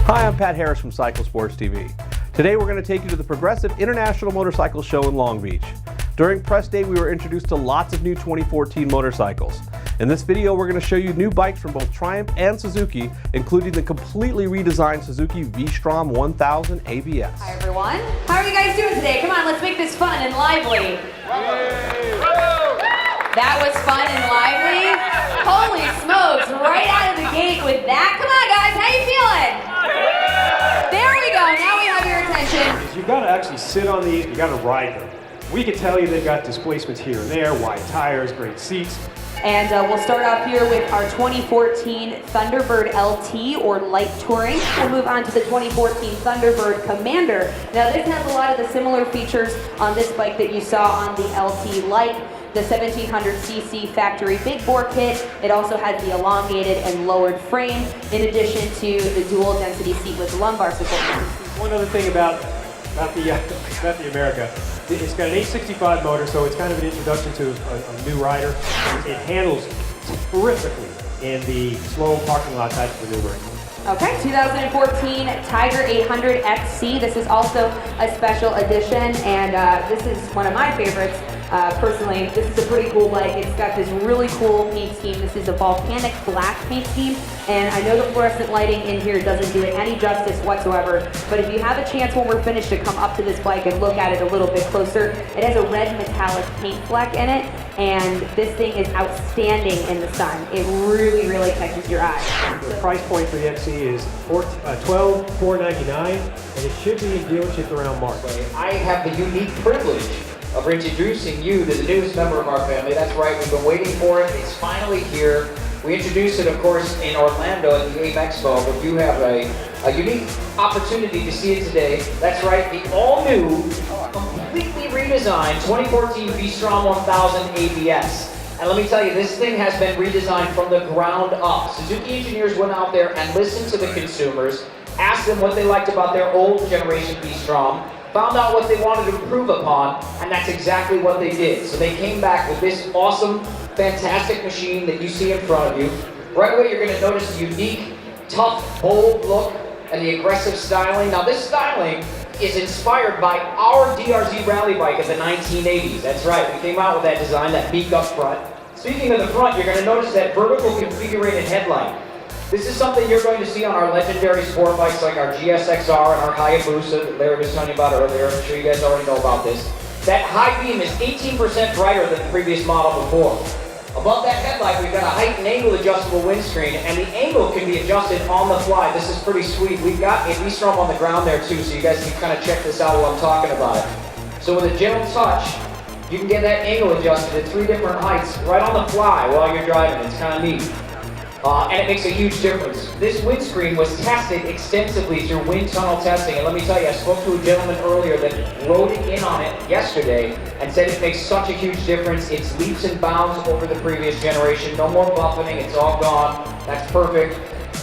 Hi, I'm Pat Harris from Cycle Sports TV. Today we're going to take you to the Progressive International Motorcycle Show in Long Beach. During press day we were introduced to lots of new 2014 motorcycles. In this video we're going to show you new bikes from both Triumph and Suzuki, including the completely redesigned Suzuki VStrom 1000 ABS. Hi everyone, how are you guys doing today? Come on, let's make this fun and lively. That was fun and lively. Holy smokes, right out of the gate with that. Come on guys, how you feeling? There we go, now we have your attention. You've got to actually sit on these, you've got to ride them. We can tell you they've got displacements here and there, wide tires, great seats. And we'll start off here with our 2014 Thunderbird LT, or light touring. We'll move on to the 2014 Thunderbird Commander. Now this has a lot of the similar features on this bike that you saw on the LT Light. The 1700cc factory big bore kit. It also has the elongated and lowered frame, in addition to the dual density seat with lumbar support. One other thing about the America, it's got an 865 motor, so it's kind of an introduction to a new rider. It handles terrifically in the slow parking lot type of maneuvering. Okay, 2014 Tiger 800 XC. This is also a special edition, and this is one of my favorites. Personally, this is a pretty cool bike. It's got this really cool paint scheme. This is a volcanic black paint scheme, and I know the fluorescent lighting in here doesn't do it any justice whatsoever, but if you have a chance when we're finished to come up to this bike and look at it a little bit closer, it has a red metallic paint fleck in it, and this thing is outstanding in the sun. It really, really catches your eye. The price point for the XC is $12,499, and it should be in dealership around March. I have the unique privilege of introducing you to the newest member of our family. That's right, we've been waiting for it. It's finally here. We introduced it, of course, in Orlando at the AIM Expo, but you have a unique opportunity to see it today. That's right, the all-new, completely redesigned 2014 VStrom 1000 ABS. And let me tell you, this thing has been redesigned from the ground up. Suzuki engineers went out there and listened to the consumers, asked them what they liked about their old generation VStrom, found out what they wanted to improve upon, and that's exactly what they did. So they came back with this awesome, fantastic machine that you see in front of you. Right away, you're going to notice the unique, tough, bold look and the aggressive styling. Now, this styling is inspired by our DRZ rally bike of the 1980s. That's right, we came out with that design, that beak up front. Speaking of the front, you're going to notice that vertical configurated headlight. This is something you're going to see on our legendary sport bikes like our GSXR and our Hayabusa that Larry was telling you about earlier. I'm sure you guys already know about this. That high beam is 18% brighter than the previous model before. Above that headlight, we've got a height and angle adjustable windscreen, and the angle can be adjusted on the fly. This is pretty sweet. We've got a VStrom on the ground there too, so you guys can kind of check this out while I'm talking about it. So with a gentle touch, you can get that angle adjusted at 3 different heights right on the fly while you're driving. It's kind of neat. And it makes a huge difference. This windscreen was tested extensively through wind tunnel testing, and let me tell you, I spoke to a gentleman earlier that rode in on it yesterday and said it makes such a huge difference. It's leaps and bounds over the previous generation. No more buffeting, it's all gone. That's perfect.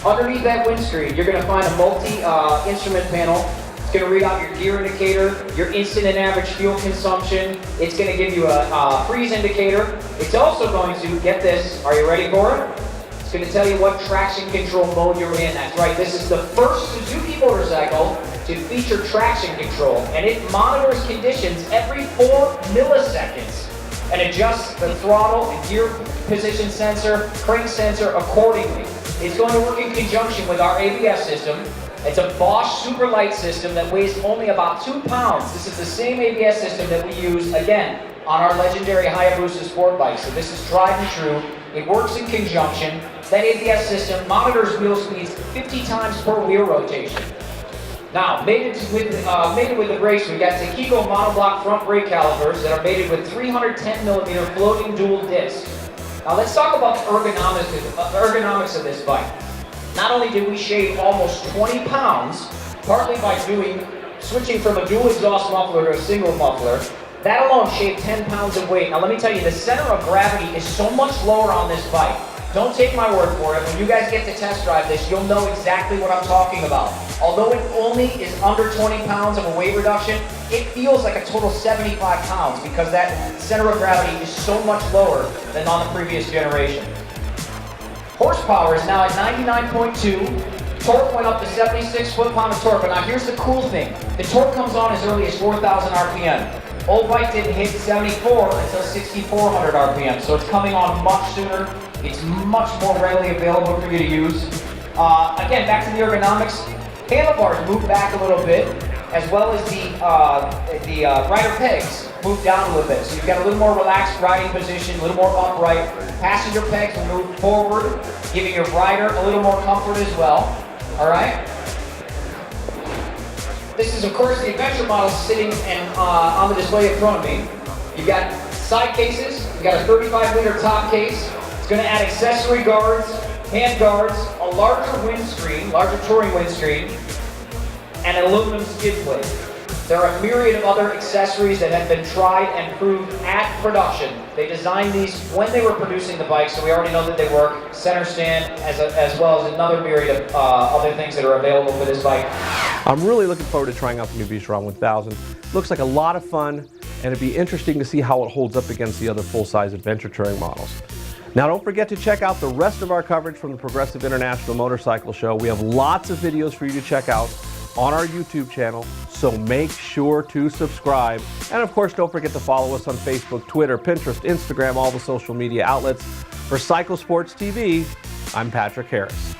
Underneath that windscreen, you're going to find a multi-instrument panel. It's going to read out your gear indicator, your instant and average fuel consumption. It's going to give you a freeze indicator. It's also going to, get this, are you ready for it? It's going to tell you what traction control mode you're in. That's right, this is the first Suzuki motorcycle to feature traction control, and it monitors conditions every 4 milliseconds and adjusts the throttle and gear position sensor, crank sensor accordingly. It's going to work in conjunction with our ABS system. It's a Bosch super light system that weighs only about 2 pounds. This is the same ABS system that we use, again, on our legendary Hayabusa sport bike. So this is tried and true. It works in conjunction. That ABS system monitors wheel speeds 50 times per wheel rotation. Now, mated with the brakes, we've got Takiko monoblock front brake calipers that are mated with 310mm floating dual discs. Now let's talk about the ergonomics of this bike. Not only did we shave almost 20 pounds, partly by switching from a dual exhaust muffler to a single muffler, that alone shaved 10 pounds of weight. Now let me tell you, the center of gravity is so much lower on this bike. Don't take my word for it. When you guys get to test drive this, you'll know exactly what I'm talking about. Although it only is under 20 pounds of a weight reduction, it feels like a total 75 pounds because that center of gravity is so much lower than on the previous generation. Horsepower is now at 99.2. Torque went up to 76 foot-pound of torque, but now here's the cool thing. The torque comes on as early as 4,000 RPM. Old bike didn't hit 74 until 6,400 RPM, so it's coming on much sooner. It's much more readily available for you to use. Again, back to the ergonomics. Handlebars move back a little bit, as well as the rider pegs move down a little bit. So you've got a little more relaxed riding position, a little more upright. Passenger pegs will move forward, giving your rider a little more comfort as well. All right? This is, of course, the adventure model sitting on the display in front of me. You've got side cases. You've got a 35-liter top case. It's going to add accessory guards, hand guards, a larger windscreen, larger touring windscreen, and an aluminum skid plate. There are a myriad of other accessories that have been tried and proved at production. They designed these when they were producing the bike, so we already know that they work. Center stand, as well as another myriad of other things that are available for this bike. I'm really looking forward to trying out the new VStrom 1000. Looks like a lot of fun, and it'd be interesting to see how it holds up against the other full-size adventure touring models. Now don't forget to check out the rest of our coverage from the Progressive International Motorcycle Show. We have lots of videos for you to check out on our YouTube channel, so make sure to subscribe. And of course, don't forget to follow us on Facebook, Twitter, Pinterest, Instagram, all the social media outlets. For Cycle Sports TV, I'm Patrick Harris.